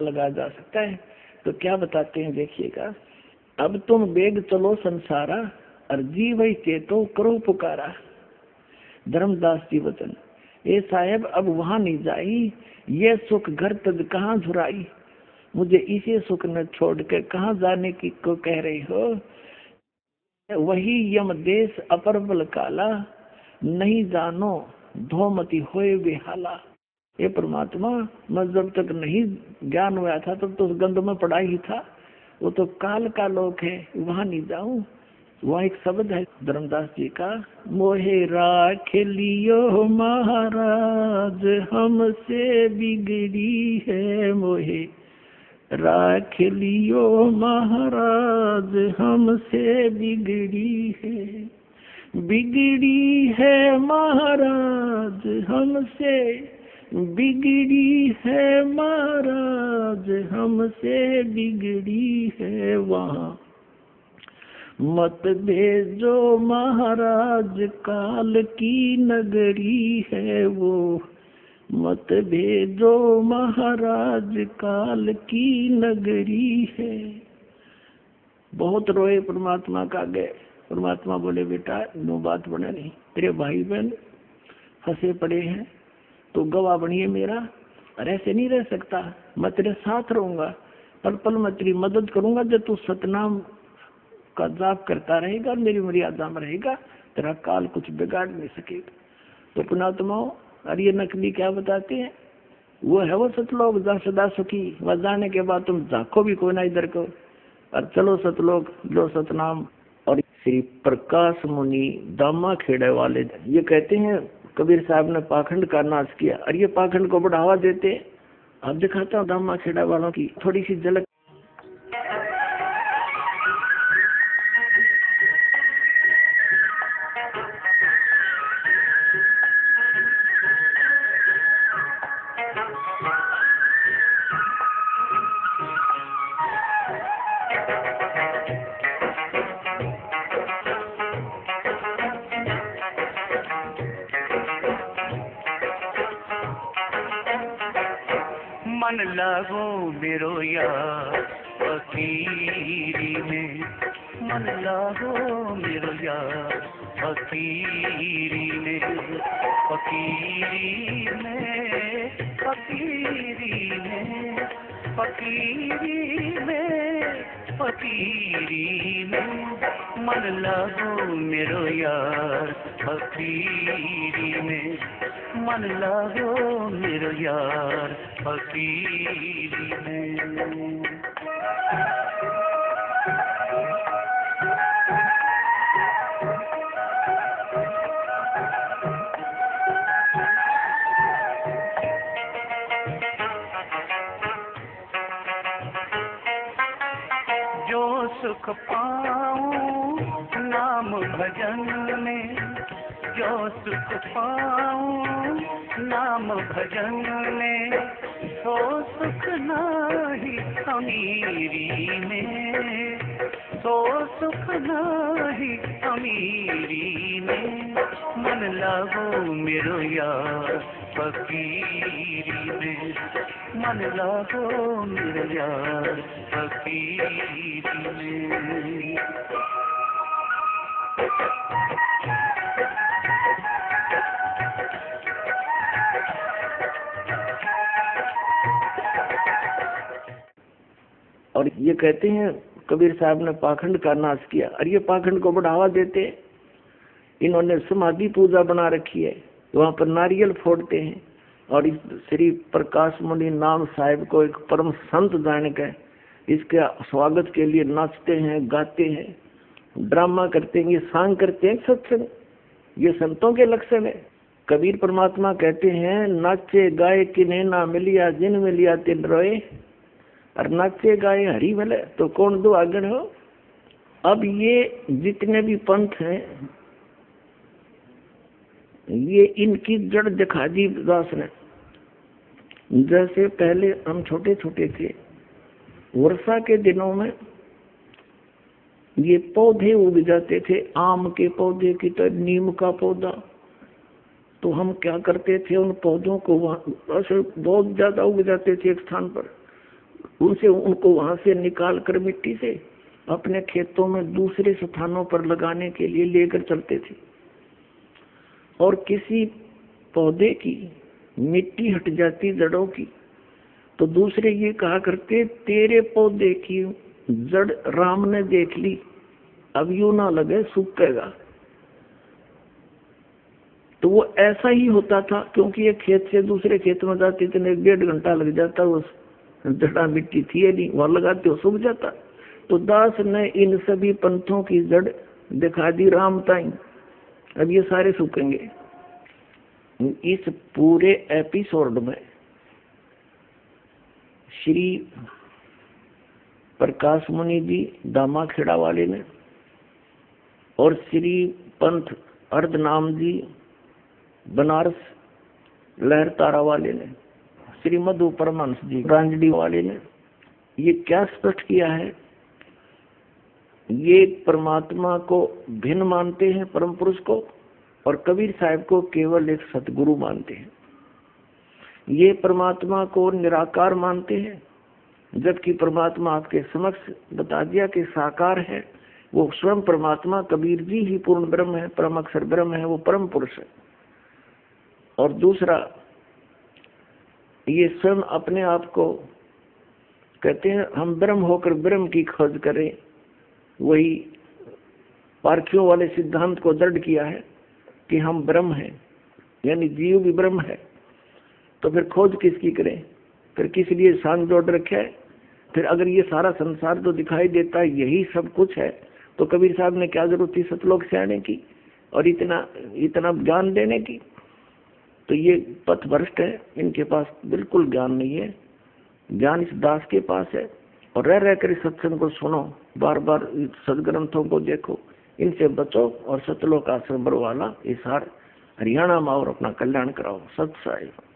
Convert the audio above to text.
लगा जा सकता है। तो क्या बताते हैं देखिएगा, अब तुम बेग चलो संसारा, अर्जी वही चेतो करो पुकारा। धर्मदास जी वचन, ए साहेब अब वहां नहीं जाई, ये सुख घर तक कहाँ झुराई। मुझे इसी सुख न छोड़ के कहाँ जाने की को कह रही हो। वही यम देश अपर बल काला, नहीं जानो धोमती होए बेहाला। ये परमात्मा, मैं जब तक नहीं ज्ञान हुआ था तब तो उस गंध में पड़ा ही था। वो तो काल का लोक है, वहां नहीं जाऊं। वह एक शब्द है धर्मदास जी का, मोहे राख लियो महाराज हमसे बिगड़ी है। मोहे राख लियो महाराज हमसे बिगड़ी है। बिगड़ी है महाराज हमसे, बिगड़ी है महाराज हमसे बिगड़ी है। वहाँ मत भेजो महाराज काल की नगरी है वो। मत भेजो महाराज काल की नगरी है। बहुत रोए परमात्मा का गए। परमात्मा बोले बेटा नो बात बने नहीं, तेरे भाई बहन फंसे पड़े हैं तो गवाह बनिए मेरा, और ऐसे नहीं रह सकता। मैं तेरे साथ रहूंगा, पल पल मैं तेरी मदद करूंगा। जब तू सतनाम का जाप करता रहेगा और मेरी मर्यादा में रहेगा, तेरा काल कुछ बिगाड़ नहीं सकेगा। तो पुणात्माओं, और ये नकली क्या बताते हैं, वो है वो सतलोक जहाँ सदा सुखी, वह जाने के बाद तुम झाँको भी कोई ना इधर को। और चलो सतलोक लो सतनाम। और श्री प्रकाश मुनि दामा खेड़े वाले ये कहते हैं, कबीर साहब ने पाखंड का नाश किया और ये पाखंड को बढ़ावा देते। अब दिखाता हूँ दामा खेड़ा वालों की थोड़ी सी झलक। मन लागो मेरो यार फकीरी में, मन लागो मेरो यार फकीरी में। फकीरी में, फकीरी में, फकीरी में, फकीरी में। मन लागो मेरो यार फकीरी में, मन लागो मेरो यार फकीरी में। जो सुख पाऊं नाम भजन में, जो सुख पाऊं नाम भजन में, तो सुख नाही अमीरी में, तो सुख नाही अमीरी में। मन लागो मेरो यार फकीरी में, मन लागो मेरो यार फकीरी में। और ये कहते हैं कबीर साहब ने पाखंड का नाश किया और ये पाखंड को बढ़ावा देते। इन्होंने समाधि पूजा बना रखी है, वहाँ पर नारियल फोड़ते हैं और इस श्री प्रकाश मुनि नाम साहिब को एक परम संत जान के इसके स्वागत के लिए नाचते हैं, गाते हैं, ड्रामा करते हैं, ये सांग करते हैं सत्संग। ये संतों के लक्षण है। कबीर परमात्मा कहते हैं, नाचे गाए किन्हें ना मिलिया, जिन मिलिया तिन रोए। और नाचे गाए हरी भले तो कौन दो आगन हो। अब ये जितने भी पंथ हैं, ये इनकी जड़ दिखा दी दास ने। जैसे पहले हम छोटे छोटे थे, वर्षा के दिनों में ये पौधे उग जाते थे, आम के पौधे की तरह, नीम का पौधा। तो हम क्या करते थे, उन पौधों को वहां बहुत ज्यादा उग जाते थे एक स्थान पर, उनसे उनको वहां से निकाल कर मिट्टी से अपने खेतों में दूसरे स्थानों पर लगाने के लिए लेकर चलते थे। और किसी पौधे की मिट्टी हट जाती जड़ों की तो दूसरे ये कहा करते, तेरे पौधे की जड़ राम ने देख ली, अब यूं ना लगे सूखेगा। तो वो ऐसा ही होता था, क्योंकि ये खेत से दूसरे खेत में जाते थे, 1.5 घंटा लग जाता, उस जड़ा मिट्टी थी नहीं, वहां लगाते हो सूख जाता। तो दास ने इन सभी पंथों की जड़ दिखा दी राम ताई, अब ये सारे सूखेंगे। इस पूरे एपिसोड में श्री प्रकाश मुनि जी दामाखेड़ा वाले ने और श्री पंथ अर्धनाम जी बनारस लहरतारा वाले ने, श्री मधु परमहंस जी रांजडी वाले ने ये क्या स्पष्ट किया है, ये परमात्मा को भिन्न मानते हैं परम पुरुष को, और कबीर साहब को केवल एक सतगुरु मानते हैं। ये परमात्मा को निराकार मानते हैं, जबकि परमात्मा आपके समक्ष बता दिया कि साकार है। वो स्वयं परमात्मा कबीर जी ही पूर्ण ब्रह्म है, परम अक्षर ब्रह्म है, वो परम पुरुष है। और दूसरा, ये स्वयं अपने आप को कहते हैं हम ब्रह्म होकर ब्रह्म की खोज करें, वही पारखियों वाले सिद्धांत को दृढ़ किया है कि हम ब्रह्म हैं, यानी जीव भी ब्रह्म है। तो फिर खोज किसकी करें, फिर किस लिए सांग जोड़ रखे है। फिर अगर ये सारा संसार तो दिखाई देता है यही सब कुछ है, तो कबीर साहब ने क्या जरूरत थी सतलोक से आने की और इतना ज्ञान देने की। तो ये पथ भ्रष्ट है, इनके पास बिल्कुल ज्ञान नहीं है, ज्ञान इस दास के पास है। और रह रहकर इस सत्संग को सुनो, बार बार सदग्रंथों को देखो, इनसे बचो और सतलोक आश्रम बरवाला इस हरियाणा में और अपना कल्याण कराओ। सत साहिब।